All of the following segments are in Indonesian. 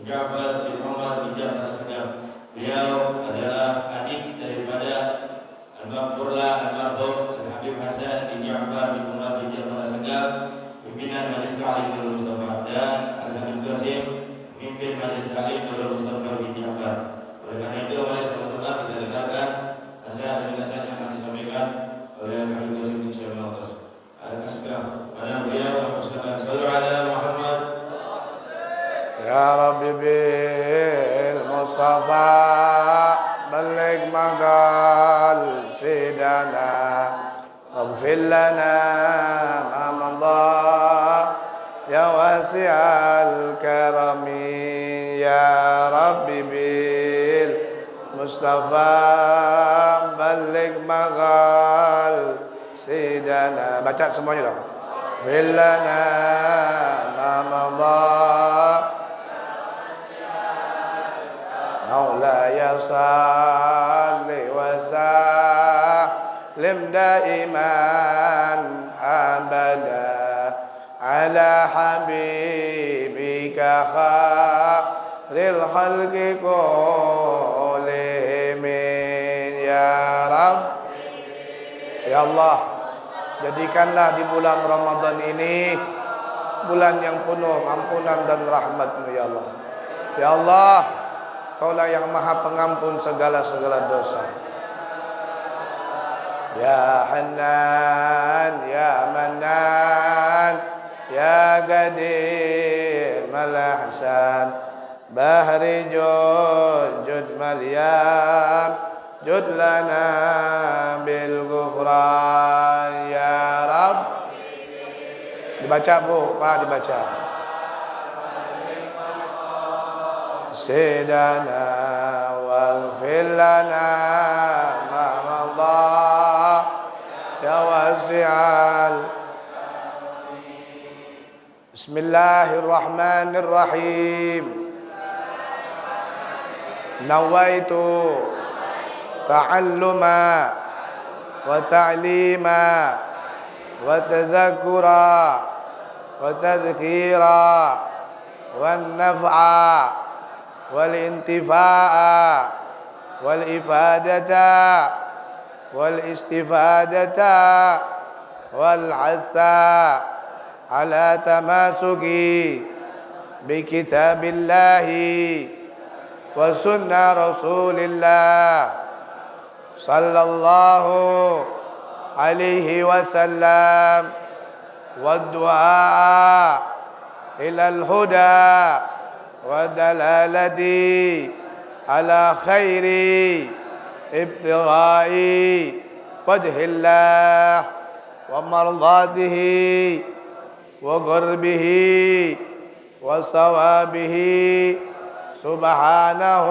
Ja'far bin Umar bin Ja'far As-Sadiq. Beliau adalah adik daripada Al-Maqfurlah Al-Marhum Al-Habib Hasan bin Ja'far bin Umar bin Ja'far As-Sadiq, pimpinan Majelis Ta'lim Nurul Mustafa, dan Al-Habib Qasim, pemimpin Majelis Ta'lim Nurul Mustafa bin Ja'far. Oleh karena itu, mari sama-sama kita dengarkan nasihat dan nasihat yang akan disampaikan oleh Al-Habib Qasim bin Ja'far Al-Asqaf. Pada beliau, sallallahu alaihi Muhammad. Ya Rabbi bil Mustafa balligh maqal sidana waghfir lana ma madha ya wasi'al karami ya Rabbi bil Mustafa balligh maqal sidana. Baca semuanya dong. Waghfir lana ma madha مولاي صل وسلم دائما أبدا على حبيبك خير الخلق كلهم يا رب. Ya Allah, jadikanlah di bulan Ramadan ini bulan yang penuh ampunan dan rahmat-Mu ya Allah. Ya Allah, Kaulah yang maha pengampun segala-segala dosa. Ya Hanan, Ya Manan, Ya Qadir Malahsan, Bahri Jud Malyam, Jud lana bil ghufran ya Rabb. Dibaca Bu, Pak dibaca. Sayyidana waghfir lana ma madha ya wasi'al. Bismillahirrahmanirrahim. Nawaitu ta'alluma wa ta'lima wa tadhakkura wa tadhkira wa naf'a والانتفاع والإفادة والاستفادة والعسى على تماسك بكتاب الله وسنة رسول الله صلى الله عليه وسلم والدعاء إلى الهدى ودلالتي على خير ابتغاء وجه الله ومرضاته وقربه وصوابه سبحانه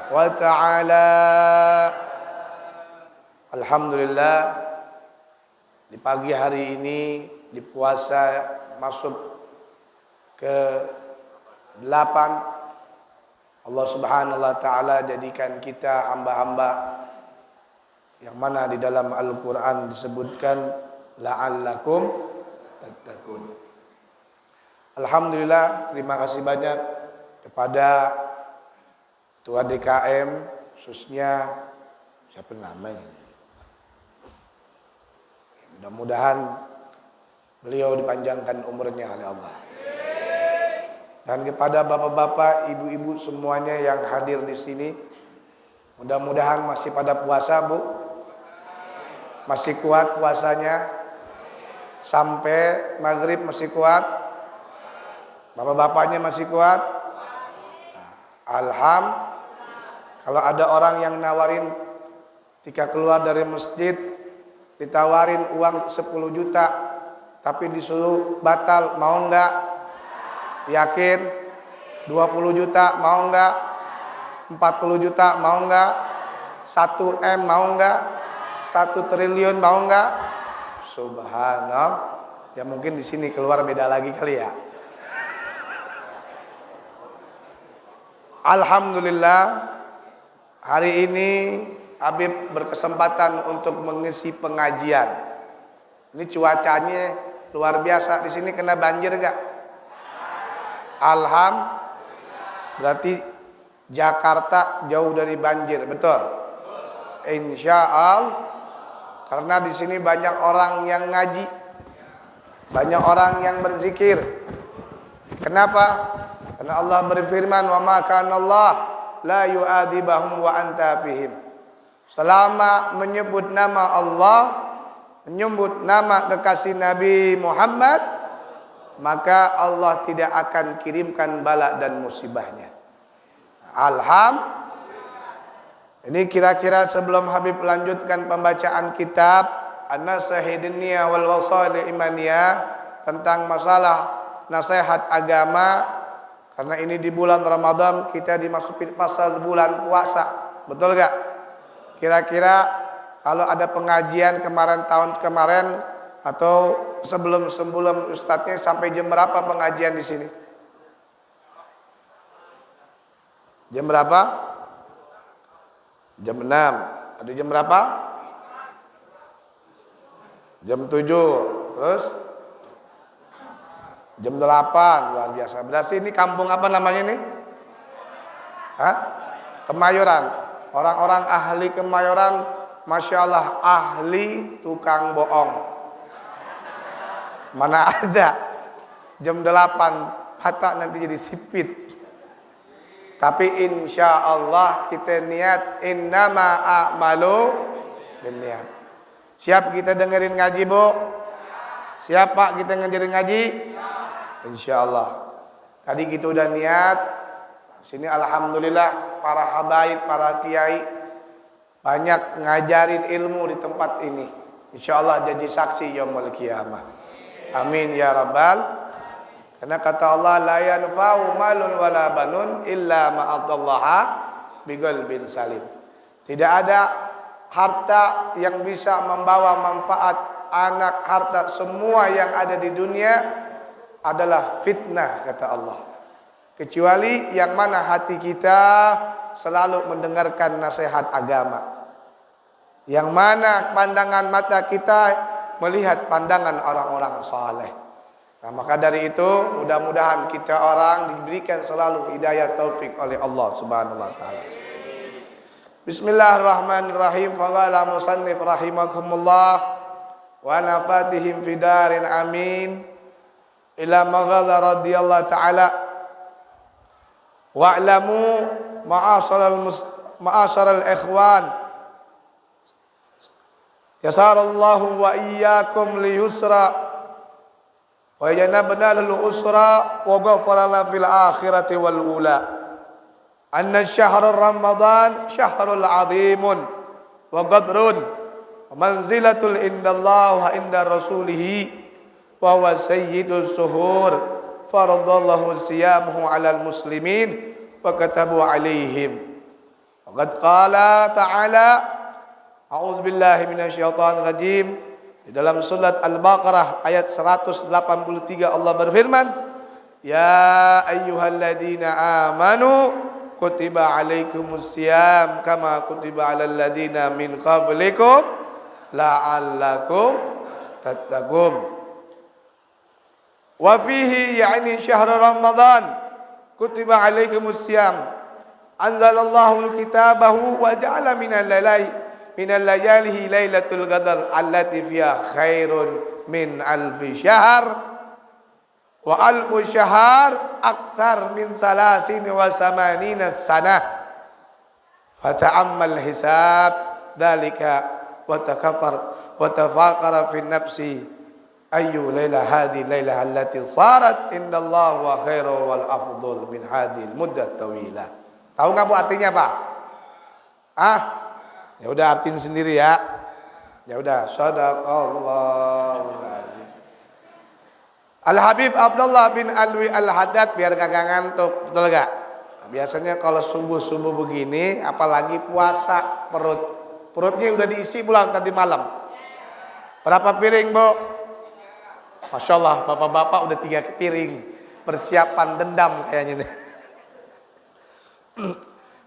وتعالى. Alhamdulillah, di pagi hari ini di puasa masuk ke 8, Allah Subhanahu wa taala jadikan kita hamba-hamba yang mana di dalam Al-Qur'an disebutkan la'allakum tattaqun. Alhamdulillah, terima kasih banyak kepada Ketua DKM, khususnya siapa namanya? Mudah-mudahan beliau dipanjangkan umurnya oleh Allah. Dan kepada bapak-bapak, ibu-ibu semuanya yang hadir di sini, mudah-mudahan masih pada puasa, Bu. Masih kuat puasanya sampai maghrib, masih kuat. Bapak-bapaknya masih kuat. Kalau ada orang yang nawarin ketika keluar dari masjid ditawarin uang 10 juta tapi disuruh batal, mau enggak? Yakin? 20 juta mau enggak? 40 juta mau enggak? 1 M mau enggak? 1 triliun mau enggak? Subhanallah. Ya mungkin di sini keluar beda lagi kali ya. Alhamdulillah, hari ini Habib berkesempatan untuk mengisi pengajian. Ini cuacanya luar biasa. Di sini kena banjir enggak? Berarti Jakarta jauh dari banjir, betul? Insya Allah. Karena di sini banyak orang yang ngaji, banyak orang yang berzikir. Kenapa? Karena Allah berfirman, "Wa ma kana Allah la yu'adzibahum wa anta fihim." Selama menyebut nama Allah, menyebut nama kekasih Nabi Muhammad, maka Allah tidak akan kirimkan bala dan musibahnya. Ini kira-kira sebelum Habib lanjutkan pembacaan kitab An-Nasaih Diniyah wal Wasail Imaniyah tentang masalah nasihat agama, karena ini di bulan Ramadan kita dimasuki pasal bulan puasa, betul gak? Kira-kira kalau ada pengajian tahun kemarin atau sebelum ustadznya sampai jam berapa pengajian di sini? Jam berapa? Jam 6. Ada jam berapa? Jam 7. Terus? Jam 8. Luar biasa. Berarti ini kampung apa namanya ini? Hah? Kemayoran. Orang-orang ahli Kemayoran, Masya Allah, ahli tukang bohong. Mana ada jam 8 patah nanti jadi sipit. Tapi insya Allah kita niat innama a'malu binniat. Siap kita dengerin ngaji, Bu? Siap Pak kita dengerin ngaji? Insya Allah. Tadi kita udah niat. Sini alhamdulillah para habaib, para kiai banyak ngajarin ilmu di tempat ini. Insya Allah jadi saksi yaumul qiyamah. Amin ya rabbal. Karena kata Allah, la yanfa'u malun wala banun illa ma'atallaha biqalbin salim. Tidak ada harta yang bisa membawa manfaat, anak, harta, semua yang ada di dunia adalah fitnah, kata Allah. Kecuali yang mana hati kita selalu mendengarkan nasihat agama. Yang mana pandangan mata kita melihat pandangan orang-orang saleh. Nah, maka dari itu mudah-mudahan kita orang diberikan selalu hidayah taufik oleh Allah Subhanahu wa taala. Bismillahirrahmanirrahim. Qala musannif rahimakumullah wa nafatihim fi darin amin. Ila maghadha radhiyallahu taala. Wa'lamu ma'asyaral ikhwan yasarallahu wa iyyakum liyusra wa yanabna lil usra wa ghafara lana fil akhirati wal ula anna syahrul ramadan syahrul azimun wa qadrun wa manzilatul indallah wa inda rasulih wa huwa sayyidus suhur faradallahu siyamuhu alal muslimin wa katabu alaihim wa qad qala ta'ala a'udzu billahi minasyaitonir rajim. Di dalam surat Al-Baqarah ayat 183 Allah berfirman, ya ayyuhalladzina amanu kutiba alaikumusiyam kama kutiba alal ladzina min qablikum la'allakum tattaqun. Wa fihi yani syahr Ramadan kutiba alaikumusiyam anzalallahu kitabahu wa ja'ala minal layalihi lailatul qadar allati fiha khairun min alfi syahr wa alfu syahr akthar min salasin wa samanina sanah fata'ammal hisab dalika wa takaffar wa tafaqara fi nafsi ayu laila hadi laila allati sarat indallahu wa khairu wal afdal min hadhihi muddat tawila. Tahu enggak Bu artinya apa? Ya udah artiin sendiri ya. Ya udah, sadaqallahu azim. Al Habib Abdullah bin Alwi Al Haddad biar kagak ngantuk, betul enggak? Nah, biasanya kalau subuh-subuh begini, apalagi puasa, perutnya udah diisi pulang tadi malam. Berapa piring, Bu? Masya Allah, bapak-bapak udah 3 piring. Persiapan dendam kayaknya nih.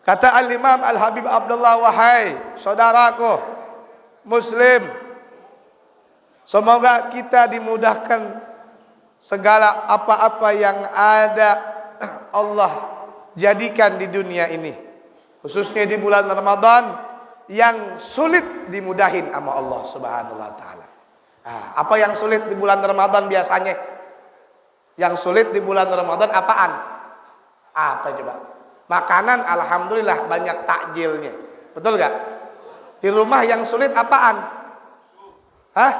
Kata Al-Imam Al-Habib Abdullah, wahai saudaraku muslim, semoga kita dimudahkan segala apa-apa yang ada Allah jadikan di dunia ini, khususnya di bulan Ramadan, yang sulit dimudahin sama Allah Subhanahu wa taala. Nah, apa yang sulit di bulan Ramadan biasanya? Yang sulit di bulan Ramadan apaan? Apa coba? Makanan alhamdulillah banyak takjilnya. Betul gak? Di rumah yang sulit apaan? Hah?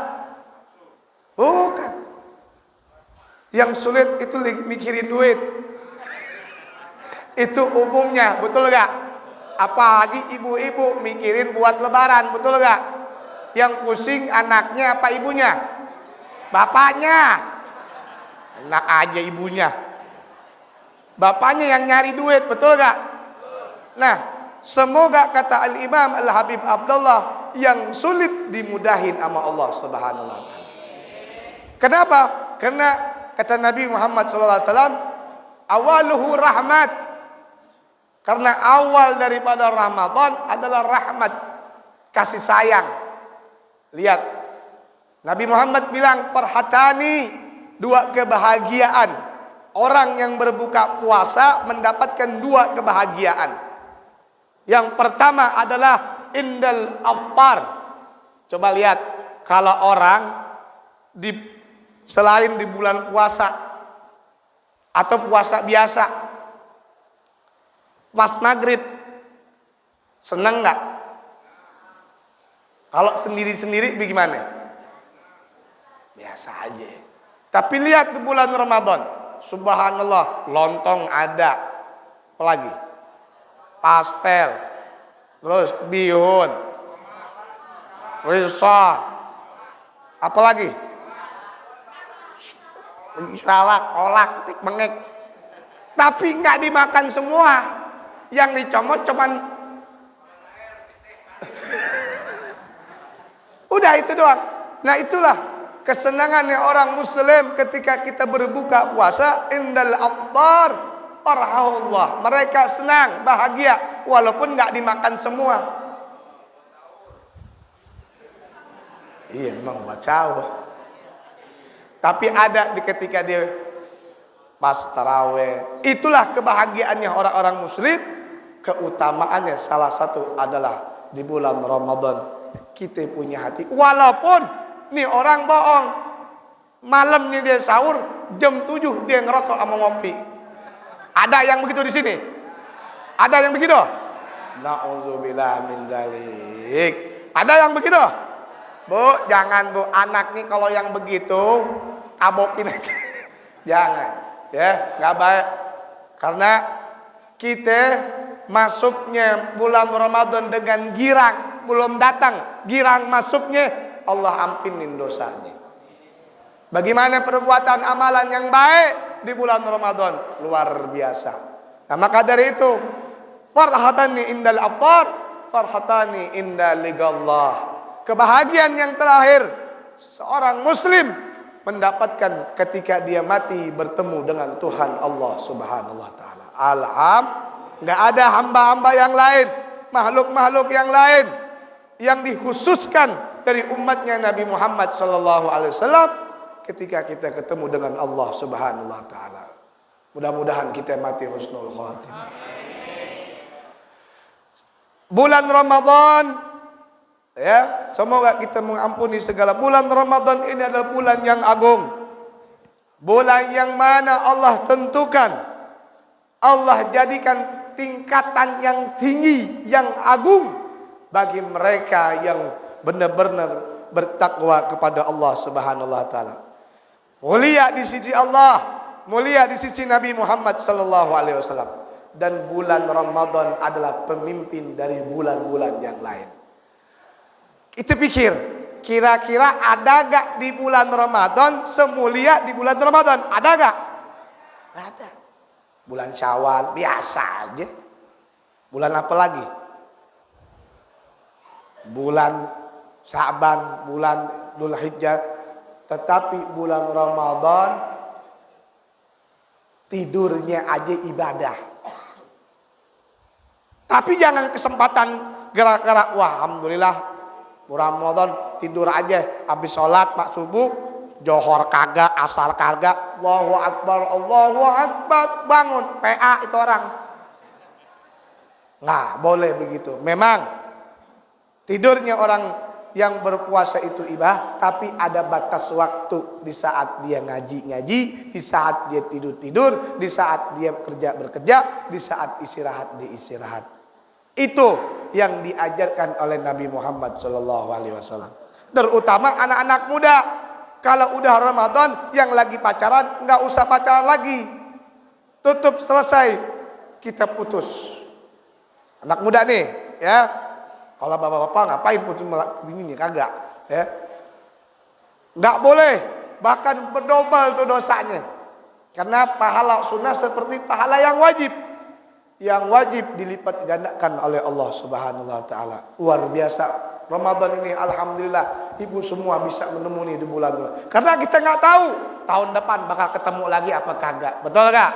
Bukan. Yang sulit itu mikirin duit. Itu umumnya, betul gak? Apalagi ibu-ibu mikirin buat lebaran, betul gak? Yang pusing anaknya apa ibunya? Bapaknya. Enak aja ibunya. Bapaknya yang nyari duit, betul gak? Nah, semoga kata Al-Imam Al-Habib Abdullah, yang sulit dimudahin sama Allah Subhanahu wa taala. Kenapa? Karena kata Nabi Muhammad SAW, awaluhu rahmat. Karena awal daripada Ramadan adalah rahmat, kasih sayang. Lihat, Nabi Muhammad bilang, farhatani, dua kebahagiaan. Orang yang berbuka puasa mendapatkan dua kebahagiaan. Yang pertama adalah indal aftar. Coba lihat, kalau orang selain di bulan puasa atau puasa biasa, pas maghrib, senang nggak? Kalau sendiri-sendiri bagaimana? Biasa aja. Tapi lihat di bulan Ramadan, subhanallah, lontong ada, apalagi pastel, terus bihun, risol, apalagi salak, kolak, tik mengek. Tapi nggak dimakan semua. Yang dicomot cuman udah itu doang. Nah, itulah kesenangannya orang muslim ketika kita berbuka puasa, indal aftar farahullah. Mereka senang, bahagia walaupun nggak dimakan semua. Iya, memang baca. Tapi ada di ketika dia pas taraweh. Itulah kebahagiaannya orang-orang muslim. Keutamaannya salah satu adalah di bulan Ramadan kita punya hati. Walaupun nih orang bohong, malamnya dia sahur, jam 7 dia ngerokok sama ngopi. Ada yang begitu di sini? Ada yang begitu? Nauzubillah min dzalik. Ada yang begitu? Bu, jangan bu, anak nih kalau yang begitu tabokin aja. Jangan, ya, nggak baik. Karena kita masuknya bulan Ramadan dengan girang, belum datang, girang masuknya, Allah ampinin dosanya. Bagaimana perbuatan amalan yang baik di bulan Ramadan? Luar biasa. Nah, maka dari itu, farhatani indal aftar, farhatani inda ligallah. Kebahagiaan yang terakhir seorang muslim mendapatkan ketika dia mati bertemu dengan Tuhan Allah Subhanahu wa taala. Enggak ada hamba-hamba yang lain, makhluk-makhluk yang lain yang dikhususkan dari umatnya Nabi Muhammad sallallahu alaihi wasallam ketika kita ketemu dengan Allah Subhanahu wa taala. Mudah-mudahan kita mati husnul khatimah. Bulan Ramadan, ya, semoga kita mengampuni segala. Bulan Ramadan ini adalah bulan yang agung. Bulan yang mana Allah tentukan, Allah jadikan tingkatan yang tinggi, yang agung bagi mereka yang benar-benar bertakwa kepada Allah Subhanahu wa taala. Mulia di sisi Allah, mulia di sisi Nabi Muhammad sallallahu alaihi wasallam, dan bulan Ramadan adalah pemimpin dari bulan-bulan yang lain. Kita pikir, kira-kira ada gak di bulan Ramadan semulia di bulan Ramadan? Ada gak? Ada. Bulan Syawal biasa aja. Bulan apa lagi? Bulan Sa'ban, bulan Dzulhijjah. Tetapi bulan Ramadan tidurnya aja ibadah. Tapi jangan kesempatan gerak-gerak, wah alhamdulillah Ramadan tidur aja, habis sholat mak subuh, johor kagak, asar kagak, Allahu Akbar, bangun, PA itu orang. Nggak boleh begitu. Memang tidurnya orang yang berpuasa itu ibadah, tapi ada batas waktu. Di saat dia ngaji, di saat dia tidur, di saat dia bekerja, di saat istirahat. Itu yang diajarkan oleh Nabi Muhammad SAW. Terutama anak-anak muda. Kalau udah Ramadan, yang lagi pacaran, nggak usah pacaran lagi. Tutup, selesai, kita putus. Anak muda nih, ya. Kalau bapak-bapak ngapain putus begini, kagak, ya. Nggak boleh, bahkan berdobel tuh dosanya. Karena pahala sunnah seperti pahala yang wajib. Yang wajib dilipat gandakan oleh Allah Subhanahu wa taala. Luar biasa. Ramadan ini alhamdulillah ibu semua bisa menemui di bulan-bulan. Karena kita nggak tahu tahun depan bakal ketemu lagi apa kagak. Betul nggak?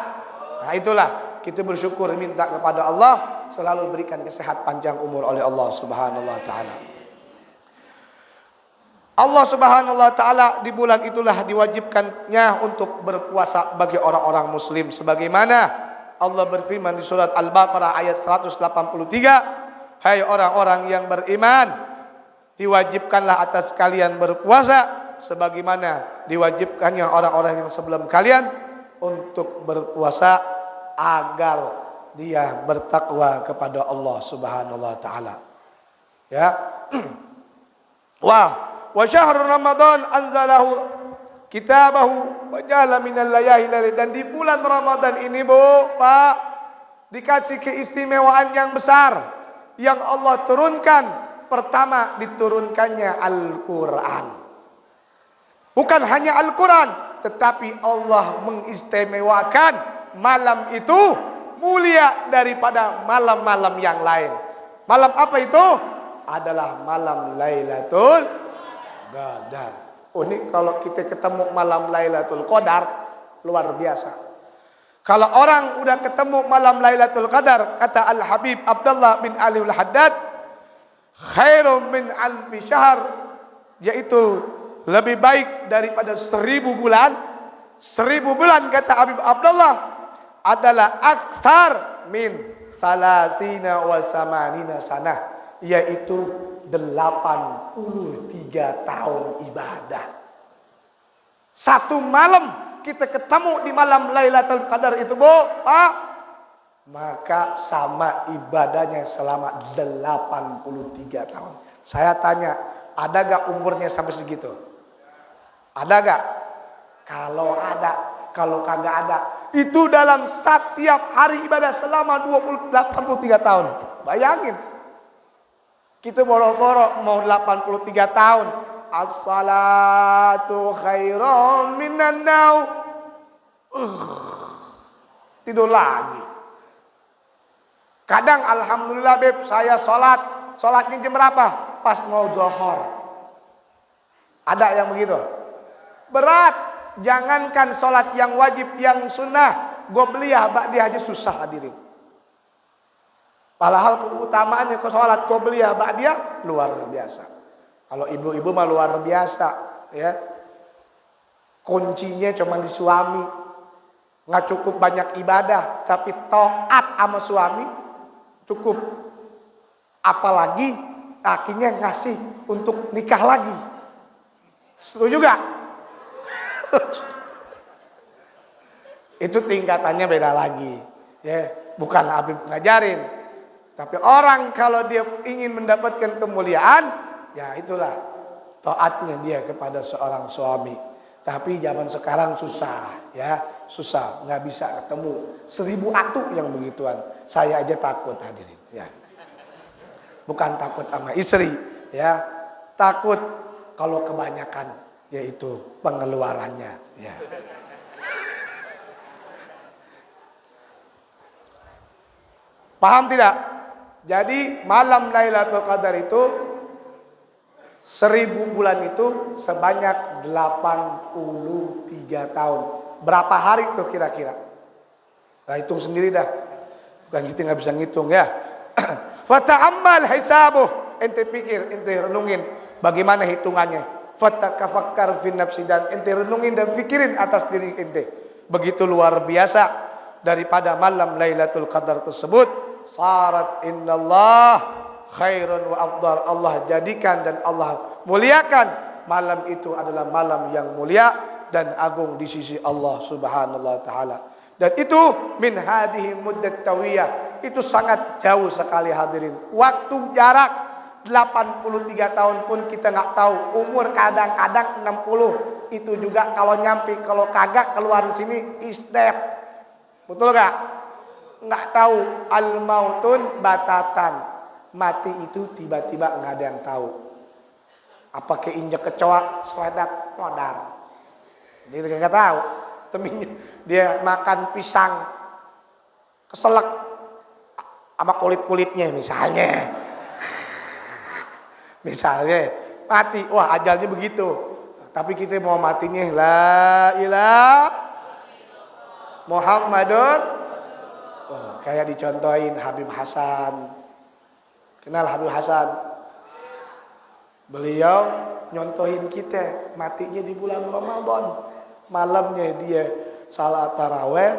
Nah itulah kita bersyukur minta kepada Allah selalu berikan kesehatan panjang umur oleh Allah Subhanahu wa taala. Allah Subhanahu wa taala di bulan itulah diwajibkannya untuk berpuasa bagi orang-orang muslim sebagaimana Allah berfirman di surat Al-Baqarah ayat 183, hai orang-orang yang beriman, diwajibkanlah atas kalian berpuasa sebagaimana diwajibkannya orang-orang yang sebelum kalian untuk berpuasa agar dia bertakwa kepada Allah Subhanahu wa taala. Ya. Wa syahrul Ramadan anzalahu kitabahu wa ja'ala minal layali, dan di bulan Ramadan ini Bu, Pak, dikasih keistimewaan yang besar yang Allah turunkan. Pertama diturunkannya Al-Quran. Bukan hanya Al-Quran, tetapi Allah mengistimewakan malam itu mulia daripada malam-malam yang lain. Malam apa itu? Adalah malam Lailatul Qadar. Oh, ini kalau kita ketemu malam Lailatul Qadar luar biasa. Kalau orang udah ketemu malam Lailatul Qadar, kata Al-Habib Abdullah bin Ali Al-Haddad, khairum min alfi syahr, yaitu lebih baik daripada 1000 bulan. 1000 bulan kata Habib Abdullah adalah akthar min salasina wa samanina sanah, yaitu 83 tahun ibadah. Satu malam kita ketemu di malam Lailatul Qadar itu Bu, Pak, maka sama ibadahnya selama 83 tahun. Saya tanya, ada gak umurnya sampai segitu? Ada gak? Kalau ada, kalau kagak ada, itu dalam setiap hari ibadah selama 83 tahun. Bayangin, kita boro-boro mau 83 tahun. As-salatu khairum minan naum. Tidur lagi. Kadang alhamdulillah Beb, saya sholatnya jam berapa? Pas mau zuhur. Ada yang begitu? Berat. Jangankan sholat yang wajib, yang sunnah, qobliyah, ba'diyah aja susah hadirin. Padahal keutamaannya ke sholat qobliyah, ba'diyah luar biasa. Kalau ibu-ibu mah luar biasa, ya. Kuncinya cuma di suami. Nggak cukup banyak ibadah, tapi taat sama suami cukup. Apalagi akhirnya ngasih untuk nikah lagi. Setuju gak? Itu tingkatannya beda lagi, ya. Bukan Habib ngajarin, tapi orang kalau dia ingin mendapatkan kemuliaan, ya itulah taatnya dia kepada seorang suami. Tapi zaman sekarang susah, ya, susah, nggak bisa ketemu 1000 atu yang begituan. Saya aja takut hadirin, ya. Bukan takut sama istri, ya, takut kalau kebanyakan, yaitu pengeluarannya, ya. Paham tidak? Jadi malam Lailatul Qadar itu 1000 bulan itu sebanyak 83 tahun. Berapa hari itu kira-kira? Nah, hitung sendiri dah. Bukan kita nggak bisa ngitung, ya. Fata'ammal hisabuh. Ente pikir, ente renungin bagaimana hitungannya. Fatakafakkar fi nafsi, dan ente renungin dan fikirin atas diri ente. Begitu luar biasa daripada malam Lailatul Qadar tersebut, sarat innallah khairun wa afdal. Allah jadikan dan Allah muliakan malam itu adalah malam yang mulia dan agung di sisi Allah Subhanahu wa taala. Dan itu min hadhihi muddat tawiyah. Itu sangat jauh sekali hadirin. Waktu jarak 83 tahun pun kita nggak tahu. Umur kadang-kadang 60. Itu juga kalau nyampe, kalau kagak keluar di sini isdep. Betul gak? Nggak tahu. Al mautun batatan. Mati itu tiba-tiba nggak ada yang tahu. Apa keinjak kecoa, seledak, modar. Jadi nggak tahu. Dia makan pisang keselak sama kulit-kulitnya misalnya. Misalnya mati, wah ajalnya begitu. Tapi kita mau matinya la ilaha Muhammadun. Oh, kayak dicontohin Habib Hasan. Kenal Habib Hasan? Beliau nyontohin kita matinya di bulan Ramadan. Malamnya dia salat taraweh,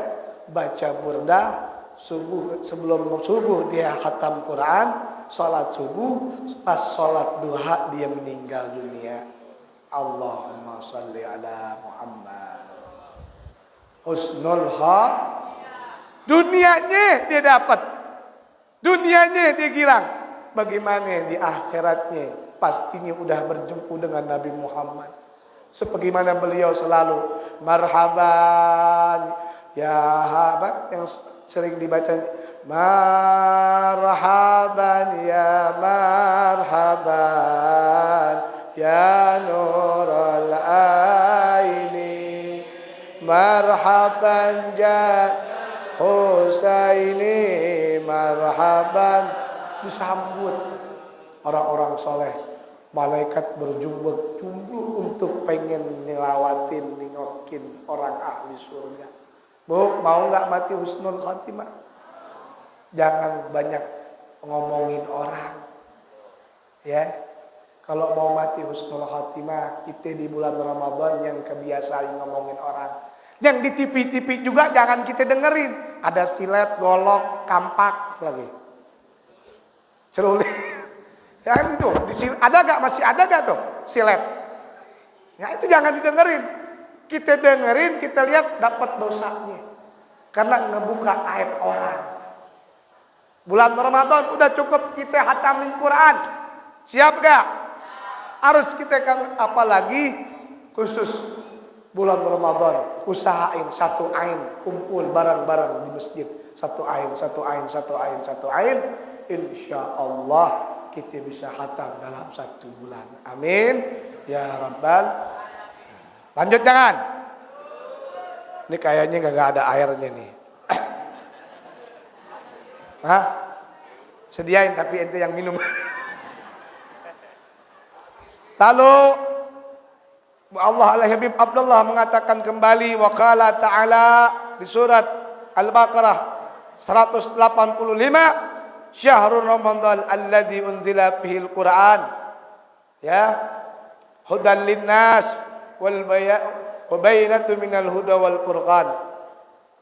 baca burdah, sebelum subuh dia khatam Quran, salat subuh, pas salat duha dia meninggal dunia. Allahumma shalli ala Muhammad. Husnul ha. Dunianya dia dapat. Dunianya dia girang. Bagaimana di akhiratnya? Pastinya udah berjumpa dengan Nabi Muhammad. Sebagaimana beliau selalu marhaban ya apa yang sering dibaca marhaban ya nurul aini marhaban ja Husaini marhaban. Disambut orang-orang soleh. Malaikat berjumlah untuk pengen ngelawatin, nengokin orang ahli surga. Bu, mau nggak mati husnul khatimah? Jangan banyak ngomongin orang. Ya, kalau mau mati husnul khatimah, kita di bulan Ramadan yang kebiasaan ngomongin orang. Yang di TV-TV juga jangan kita dengerin. Ada silet, golok, kampak lagi. Cerulit. Ya itu, ada gak, masih ada gak tuh silet? Ya itu jangan didengerin. Kita dengerin, kita lihat dapat dosanya. Karena ngebuka aib orang. Bulan Ramadan udah cukup kita hatamin Quran. Siap gak? Harus kita kan, apalagi khusus bulan Ramadan. Usahain satu ain, kumpul bareng-bareng di masjid. Satu ain. Insya Allah kita bisa khatam dalam 1 bulan. Amin. Ya Rabbal. Lanjut jangan. Ini kayaknya gak ada airnya nih. Hah? Sediain tapi ente yang minum. Lalu Allah Al-Habib Abdullah mengatakan kembali wa qala ta'ala di surat Al-Baqarah 185 Syahrul Ramadan alladzi unzila fihil Qur'an ya hudan linnas wal bayyinatun minal huda wal furqan.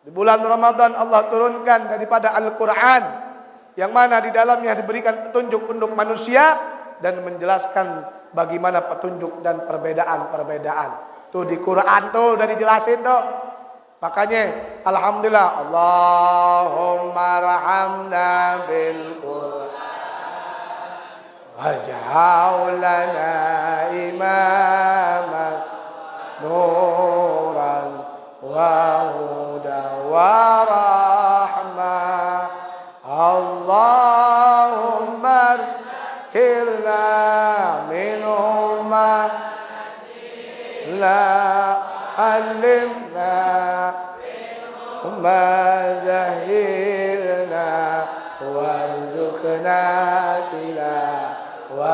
Di bulan Ramadan Allah turunkan daripada Al-Qur'an yang mana di dalamnya diberikan petunjuk untuk manusia dan menjelaskan bagaimana petunjuk dan perbedaan-perbedaan. Tuh di Quran tuh udah dijelasin tuh. Makanya alhamdulillah Allahumma rahamna bil Qur'an waj'al lana imaman nuran wa huda wa rahmah. Allahumma kirna minhuma la alimna ma zahirna warzuqna tilawatahu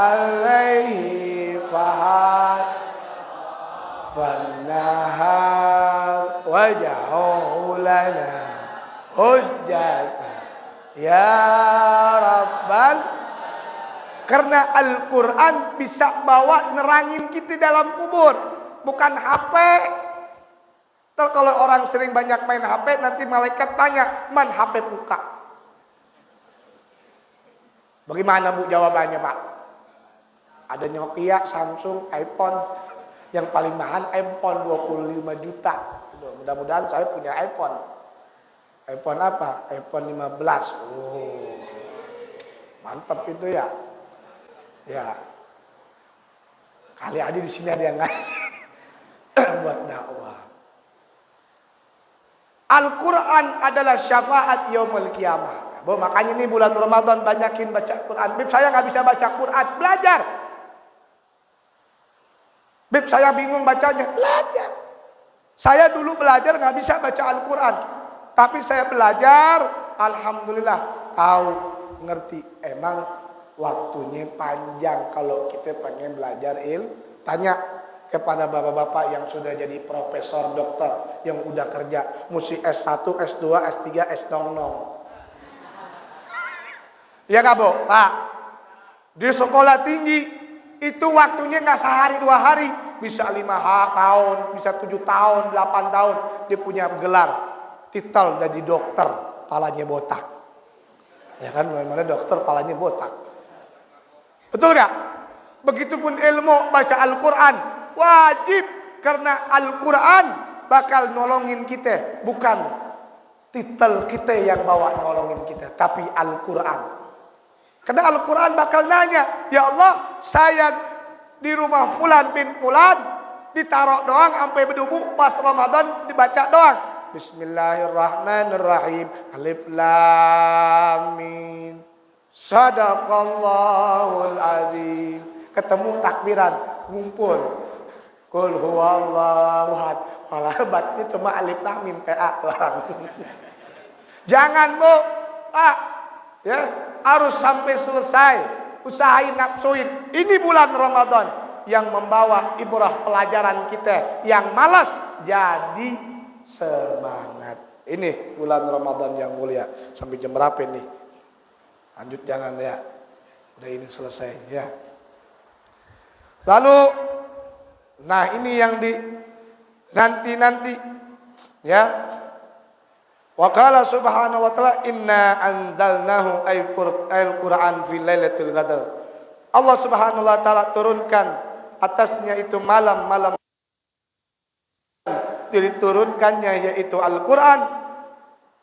alaihi fahad fannahar waj'al lana hujjatan ya rabbal. Karena Al-Quran bisa bawa nerangin kita dalam kubur. Bukan HP. Ntar kalau orang orang sering banyak main HP, nanti malaikat tanya, man HP buka. Bagaimana Bu jawabannya Pak? Ada Nokia, Samsung, iPhone. Yang paling mahal iPhone 25 juta. Mudah-mudahan saya punya iPhone. iPhone apa? iPhone 15. Oh, mantap itu ya. Ya. Kali aja di sini ada yang ngasih buat dakwah. Al-Quran adalah syafaat yaumul qiyamah. Makanya ini bulan Ramadan banyakin baca Quran. Bib saya nggak bisa baca Quran, belajar. Bib saya bingung bacanya, belajar. Saya dulu belajar nggak bisa baca Al-Quran, tapi saya belajar, alhamdulillah tahu, ngerti. Emang waktunya panjang kalau kita pengen belajar tanya kepada bapak-bapak yang sudah jadi profesor, dokter, yang udah kerja, mesti S1, S2, S3, S00. Ya nggak Bu? Pak, di sekolah tinggi itu waktunya nggak sehari 2 hari, bisa 5 tahun, bisa 7 tahun, 8 tahun, dia punya gelar, titel jadi dokter, palanya botak. Ya kan, mana dokter palanya botak. Betul nggak? Begitupun ilmu baca Al-Quran wajib, karena Al-Quran bakal nolongin kita, bukan titel kita yang bawa nolongin kita, tapi Al-Quran. Karena Al-Quran bakal nanya, ya Allah, saya di rumah Fulan bin Fulan ditaruh doang sampai berdubu, pas Ramadan dibaca doang. Bismillahirrahmanirrahim. Alif Lam Mim. Sadaqallahul azim. Ketemu takbiran, ngumpul. Qul huwallahu ahad. Malah bacanya cuma alif lam mim PA tuh orang. Jangan Bu, Pak, ya, harus sampai selesai. Usahain, nafsuin. Ini bulan Ramadan yang membawa ibrah pelajaran kita. Yang malas jadi semangat. Ini bulan Ramadan yang mulia. Sampai jam berapa ini? Lanjut jangan ya. Udah ini selesai ya. Lalu, nah ini yang di nanti ya. Wa qala subhanahu wa ta'ala inna anzalnahu al-Qur'an fi lailatul qadar. Allah subhanahu wa ta'ala turunkan atasnya itu malam-malam diturunkannya yaitu Al-Quran.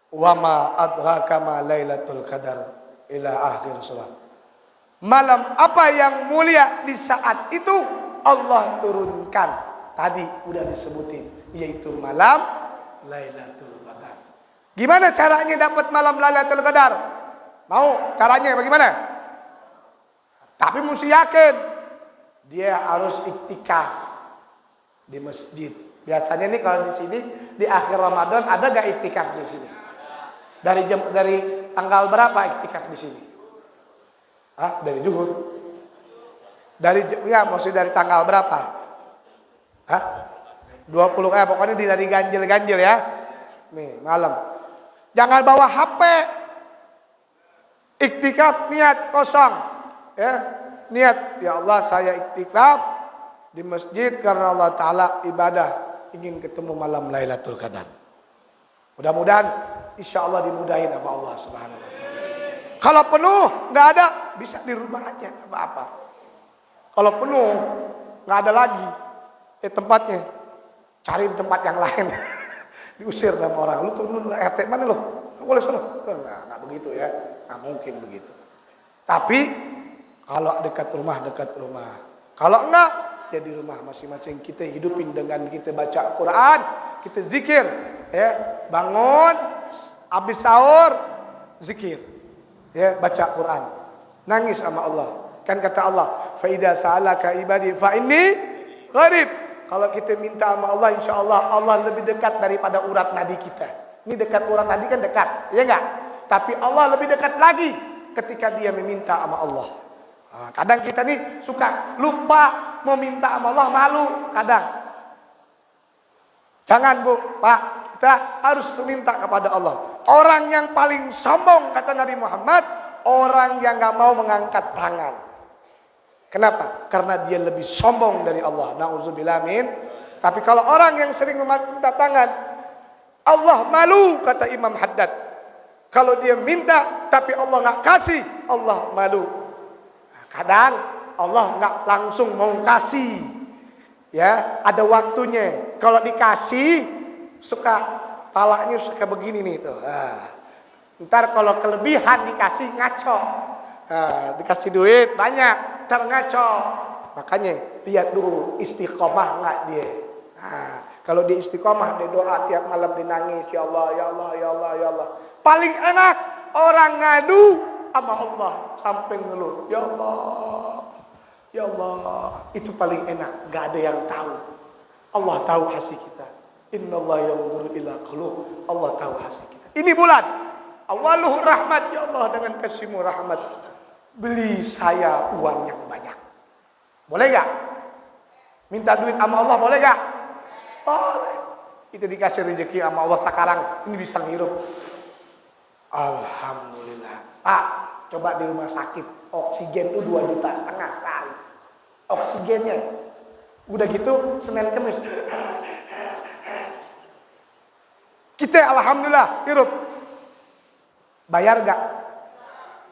Wa ma adraka ma lailatul qadar ila akhir surah. Malam apa yang mulia di saat itu Allah turunkan. Tadi udah disebutin, yaitu malam Lailatul Qadar. Gimana caranya dapat malam Lailatul Qadar? Mau caranya bagaimana? Tapi mesti yakin. Dia harus iktikaf di masjid. Biasanya nih kalau di sini di akhir Ramadan ada gak iktikaf di sini? Dari tanggal berapa iktikaf di sini? Hah? Dari zuhur. Maksudnya dari tanggal berapa? Hah? 20 pokoknya dari ganjil ya. Nih, malam. Jangan bawa HP. Iktikaf niat kosong. Ya. Niat, ya Allah saya iktikaf di masjid karena Allah Ta'ala ibadah ingin ketemu malam Lailatul Qadar. Mudah-mudahan insya Allah dimudahin sama Allah Subhanahu wa Ta'ala. Kalau penuh nggak ada, bisa di rumah aja apa-apa. Kalau penuh nggak ada lagi tempatnya, cari tempat yang lain. Diusir sama orang. Lu turun RT mana lu? Boleh sono. Nggak begitu ya, nggak mungkin begitu. Tapi kalau dekat rumah. Kalau enggak, ya di rumah masing-masing kita hidupin dengan kita baca Quran, kita zikir, ya bangun, habis sahur, zikir. Ya, baca Quran. Nangis sama Allah. Kan kata Allah, "Fa idza sa'alaka ibadi fa inni qarib." Kalau kita minta sama Allah, insya Allah Allah lebih dekat daripada urat nadi kita. Ini dekat urat nadi kan dekat, ya enggak? Tapi Allah lebih dekat lagi ketika dia meminta sama Allah. Nah, kadang kita nih suka lupa mau minta sama Allah, malu kadang. Jangan Bu, Pak, kita harus meminta kepada Allah. Orang yang paling sombong kata Nabi Muhammad, orang yang gak mau mengangkat tangan. Kenapa? Karena dia lebih sombong dari Allah. Nauzubillah min. Tapi kalau orang yang sering meminta tangan, Allah malu, kata Imam Haddad. Kalau dia minta tapi Allah nggak kasih, Allah malu. Kadang Allah nggak langsung mau kasih, ya ada waktunya. Kalau dikasih suka palanya suka begini nih tuh. Ntar kalau kelebihan dikasih ngaco. Dikasih duit banyak, ntar ngaco. Makanya lihat dulu istiqomah nggak dia. Kalau dia istiqomah, dia doa tiap malam, dia nangis, ya Allah, ya Allah, ya Allah, ya Allah. Paling enak orang ngadu sama Allah sampai ngeluh, ya Allah, ya Allah. Itu paling enak, nggak ada yang tahu. Allah tahu hati kita. Innallaha yanzuru ila qulub. Allah tahu hati kita. Ini bulan awaluh rahmat, ya Allah, dengan kasih-Mu rahmat. Beli saya uang yang banyak. Boleh gak? Minta duit sama Allah boleh gak? Boleh. Itu dikasih rezeki sama Allah sekarang. Ini bisa ngirup. Alhamdulillah. Pak, coba di rumah sakit. Oksigen tuh 2,5 juta sekali. Oksigennya. Udah gitu Senin Kemis. Kita alhamdulillah hirup. Bayar gak?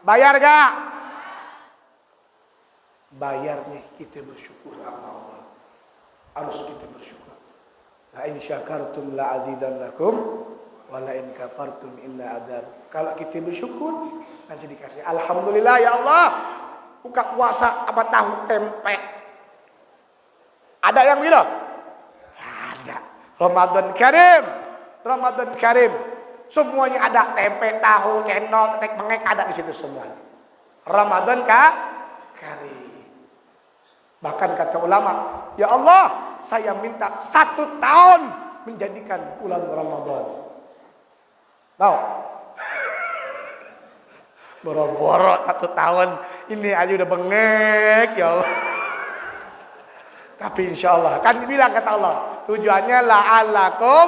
Bayar gak? Bayarnya kita bersyukur sama Allah. Harus kita bersyukur. La in syakartum la azidannakum wa la in kafartum inna adzab. Kalau kita bersyukur nanti dikasih. Alhamdulillah ya Allah. Buka puasa apa tahu tempe. Ada yang begitu? Ada. Ramadan Karim. Ramadan Karim. Semuanya ada, tempe, tahu, cendol, tetek bengek ada di situ semuanya. Ramadan Karim. Bahkan kata ulama, ya Allah, saya minta 1 tahun menjadikan bulan Ramadan. Mau? Boro-boro 1 tahun, ini aja udah bengek, ya Allah. Tapi insya Allah, kan dibilang kata Allah, tujuannya la'allakum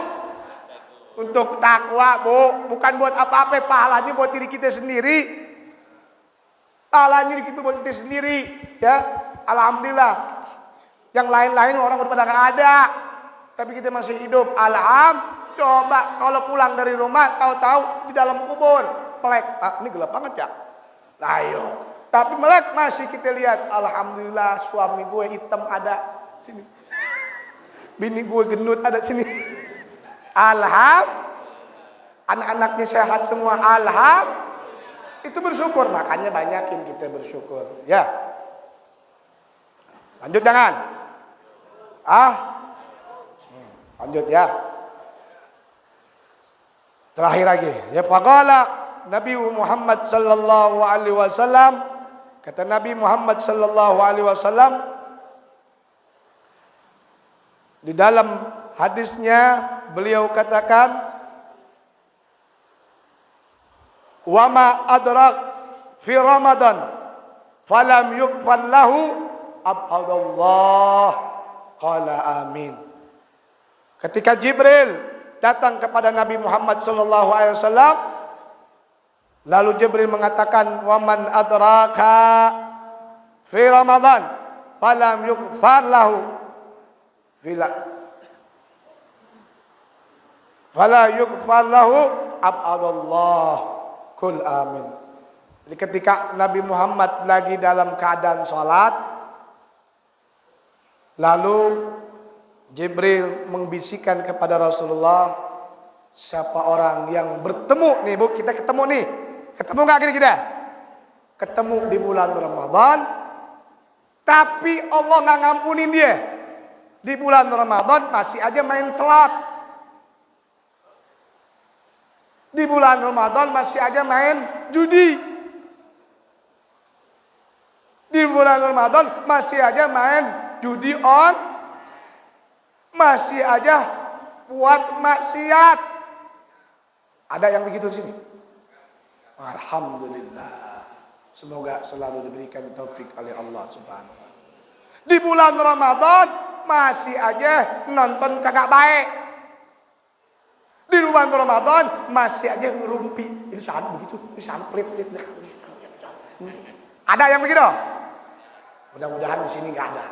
untuk takwa, Bu. Bukan buat apa-apa, pahalanya buat diri kita sendiri. Pahalanya kita buat kita sendiri, ya. Alhamdulillah. Yang lain-lain orang udah pada nggak ada, tapi kita masih hidup. Alhamdulillah. Coba kalau pulang dari rumah, tahu-tahu di dalam kubur, melek. Ini gelap banget ya. Nah, ayo. Tapi melek masih kita lihat. Alhamdulillah, suami gue hitam ada sini. Bini gue gendut ada sini. Alhamdulillah. Anak-anaknya sehat semua. Alhamdulillah. Itu bersyukur. Makanya banyakin kita bersyukur. Ya. Lanjut jangan. Lanjut ya. Terakhir lagi. Ya faqala Nabi Muhammad sallallahu alaihi wasallam, kata Nabi Muhammad sallallahu alaihi wasallam di dalam hadisnya beliau katakan, wa ma adrak fi Ramadan falam yughfar lahu abadallah qala amin. Ketika Jibril datang kepada Nabi Muhammad sallallahu alaihi wasallam, lalu Jibril mengatakan, wa man adraka fi Ramadan falam yughfar lahu fala yughfar lahu abadallah qul amin. Jadi ketika Nabi Muhammad lagi dalam keadaan salat, lalu Jibril membisikkan kepada Rasulullah, siapa orang yang bertemu nih, Bu, kita ketemu nih. Ketemu enggak kita? Ketemu di bulan Ramadan, tapi Allah enggak ngampunin dia. Di bulan Ramadan masih aja main salat. Di bulan Ramadan masih aja main judi. Di bulan Ramadan masih aja main judi masih aja buat maksiat. Ada yang begitu di sini? Alhamdulillah. Semoga selalu diberikan taufik oleh Allah Subhanahu wa taala. Di bulan Ramadan masih aja nonton kagak baik. Di bulan Ramadan masih aja ngerumpi. Ini sana begitu, ini sana pelit. Ada yang begitu? Mudah-mudahan di sini nggak ada.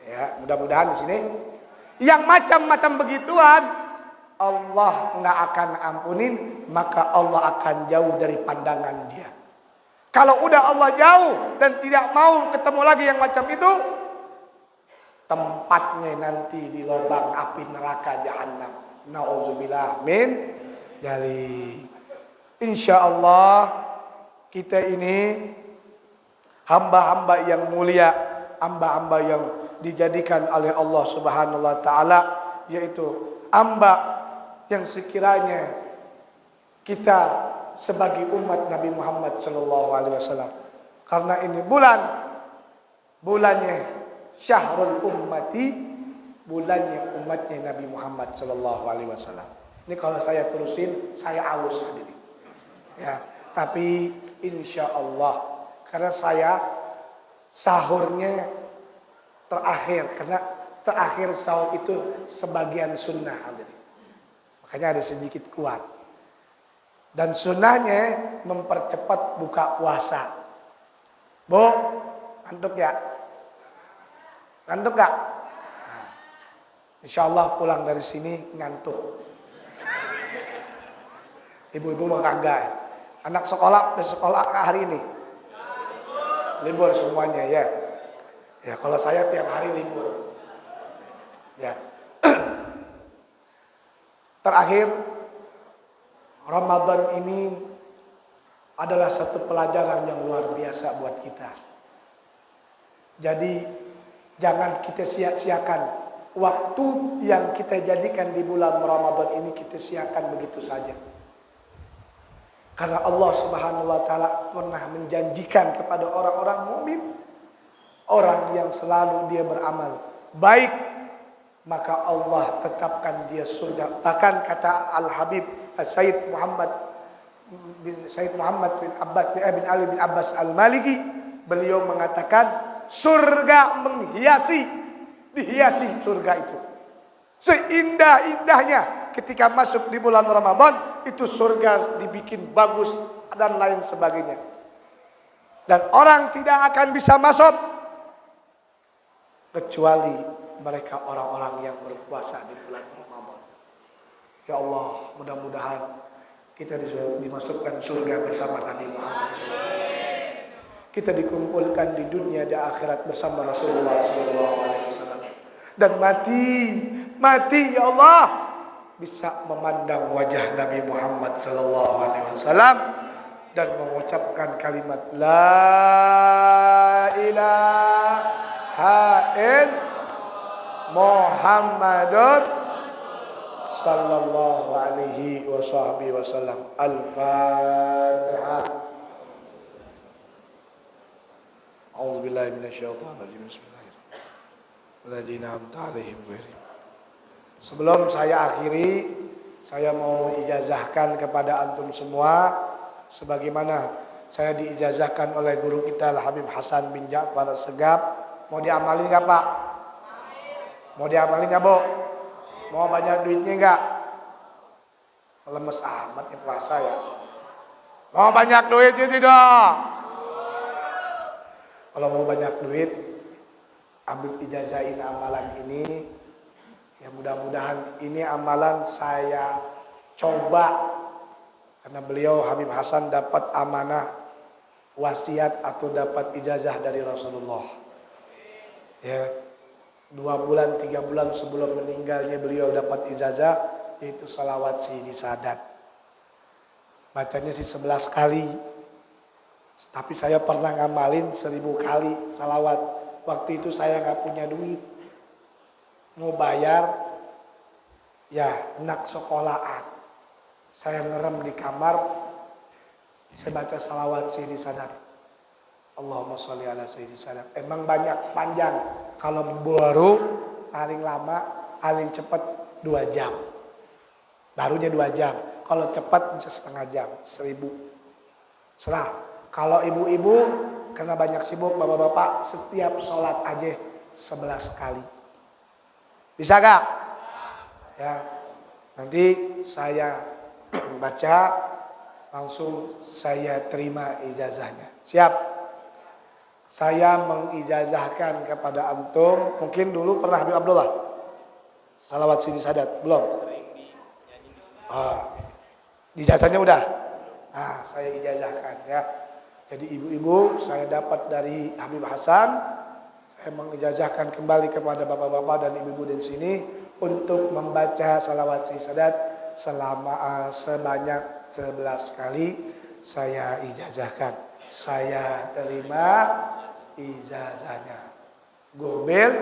Ya, mudah-mudahan di sini yang macam-macam begituan Allah nggak akan ampunin, maka Allah akan jauh dari pandangan dia. Kalau udah Allah jauh dan tidak mau ketemu lagi yang macam itu, tempatnya nanti di lubang api neraka jahanam. Nauzubillah min dzalik. Insyaallah kita ini hamba-hamba yang mulia, hamba-hamba yang dijadikan oleh Allah Subhanahu wa taala, yaitu hamba yang sekiranya kita sebagai umat Nabi Muhammad sallallahu alaihi wasallam, karena ini bulannya syahrul ummati, bulannya umatnya Nabi Muhammad sallallahu alaihi wasallam. Ini kalau saya terusin saya aus hadirin. Ya, tapi insyaallah karena saya sahurnya terakhir, karena terakhir sahur itu sebagian sunnah hadirin. Makanya ada sedikit kuat. Dan sunnahnya mempercepat buka puasa. Bu, ngantuk ya? Ngantuk gak? Nah, insyaallah pulang dari sini ngantuk. Ibu-ibu mau kagak? Anak sekolah hari ini? Libur semuanya ya. Ya kalau saya tiap hari libur. Ya. Terakhir, Ramadan ini adalah satu pelajaran yang luar biasa buat kita. Jadi jangan kita sia-siakan waktu yang kita jadikan di bulan Ramadan ini, kita siakan begitu saja. Karena Allah Subhanahu wa taala pernah menjanjikan kepada orang-orang mukmin, orang yang selalu dia beramal baik, maka Allah tetapkan dia surga. Bahkan kata Al-Habib Sayyid Muhammad bin Ali bin Abbas Al-Maliki, beliau mengatakan surga dihiasi surga itu. Seindah-indahnya ketika masuk di bulan Ramadan, itu surga dibikin bagus dan lain sebagainya. Dan orang tidak akan bisa masuk kecuali mereka orang-orang yang berpuasa di bulan Ramadan. Ya Allah, mudah-mudahan kita dimasukkan surga bersama Nabi Muhammad SAW. Kita dikumpulkan di dunia dan akhirat bersama Rasulullah SAW. Dan mati ya Allah bisa memandang wajah Nabi Muhammad SAW dan mengucapkan kalimat La ilaha illallah Muhammadur sallallahu alaihi wasallam. Al-Fatihah. A'udzubillahi minasyaitonir rajim. Bismillahirrahmanirrahim. Sebelum saya akhiri, saya mau ijazahkan kepada antum semua sebagaimana saya diijazahkan oleh guru kita Al-Habib Hasan bin Ja'far Segaf. Mau diamalin enggak, Pak? Mau diamalin enggak, Bu? Mau banyak duitnya enggak? Lemes amat ya puasa ya. Mau banyak duit ya tidak? Kalau mau banyak duit, ambil ijazahin amalan ini. Ya mudah-mudahan ini amalan saya coba. Karena beliau Habib Hasan dapat amanah wasiat atau dapat ijazah dari Rasulullah. Ya, 2 bulan 3 bulan sebelum meninggalnya beliau dapat ijazah, yaitu salawat Sayyidi Sadat. Bacanya sih 11 kali. Tapi saya pernah ngamalin 1000 kali salawat. Waktu itu saya nggak punya duit, mau bayar, ya anak sekolahan. Saya ngerem di kamar, saya baca salawat Sayyidi Sadat. Allahumma sholli ala Sayyidi Sadat. Emang banyak panjang. Kalau baru paling lama, paling cepat 2 jam. Barunya 2 jam. Kalau cepat bisa setengah jam, 1000. Serah. Kalau ibu-ibu karena banyak sibuk, bapak-bapak setiap sholat aja 11 kali. Bisa gak? Ya. Nanti saya baca, langsung saya terima ijazahnya. Siap? Saya mengijazahkan kepada antum. Mungkin dulu pernah Habib Abdullah salawat Sayyidi Sadat? Belum? Ijazahnya udah. Nah, saya ijazahkan ya. Jadi ibu-ibu saya dapat dari Habib Hasan, saya mengijazahkan kembali kepada bapak-bapak dan ibu-ibu di sini untuk membaca salawat Sadat selama sebanyak 11 kali saya ijazahkan. Saya terima ijazahnya. Gobel.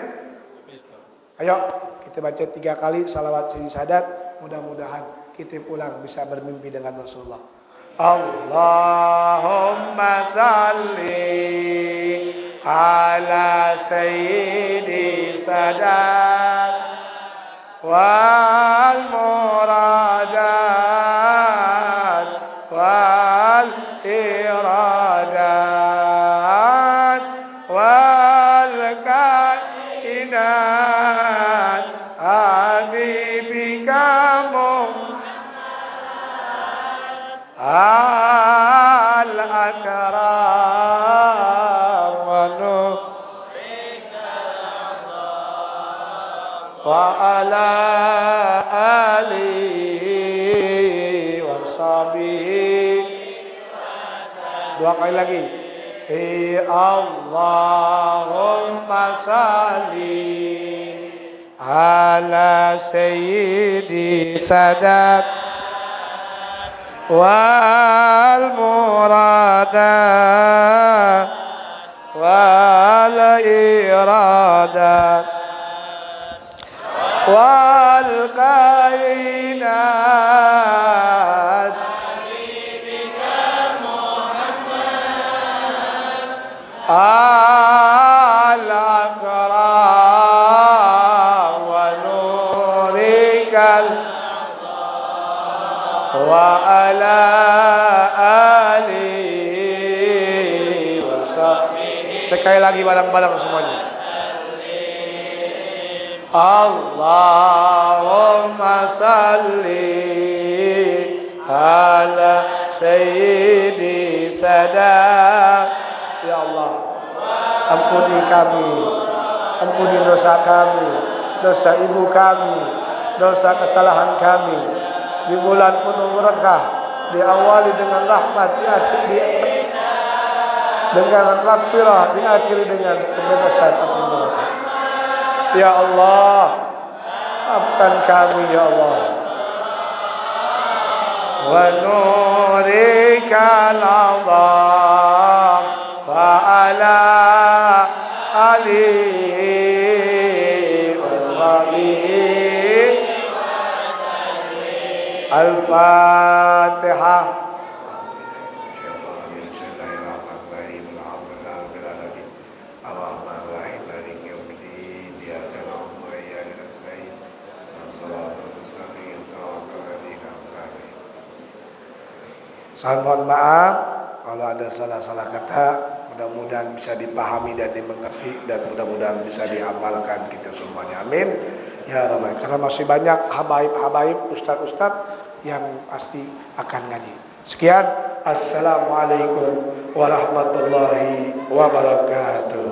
Ayo kita baca 3 kali salawat Sadat, mudah-mudahan kita pulang bisa bermimpi dengan Rasulullah. Allahumma salli ala sayyidi Sadat wal muradat wal iradat wal kainat habibika al-akram wa ala alihi wa sahbihi. 2 kali lagi. Allahumma salli ala sayyidi Sadat wal muradat wal iradat wal kainat al-akram wa nurikal wa ala alihi wa sahbihi. Sekali lagi bareng-bareng semuanya. Allahumma salli ala sayyidi Sadat. Ya Allah, ampuni kami, ampuni dosa kami, dosa ibu kami, dosa kesalahan kami. Di bulan penuh berkah, diawali dengan rahmat, diakhiri dengan maghfirah, diakhiri dengan kebebasan atau neraka. Ya Allah, maafkan kami ya Allah. Wa nurikal azam wa ala alihi wa sahbihi. Al-Fatihah. Saya mohon maaf kalau ada salah-salah kata, mudah-mudahan bisa dipahami dan dimengerti dan mudah-mudahan bisa diamalkan kita semuanya. Amin. Ya Rabbi. Karena masih banyak habaib-habaib, ustaz-ustaz yang pasti akan ngaji. Sekian. Assalamualaikum warahmatullahi wabarakatuh.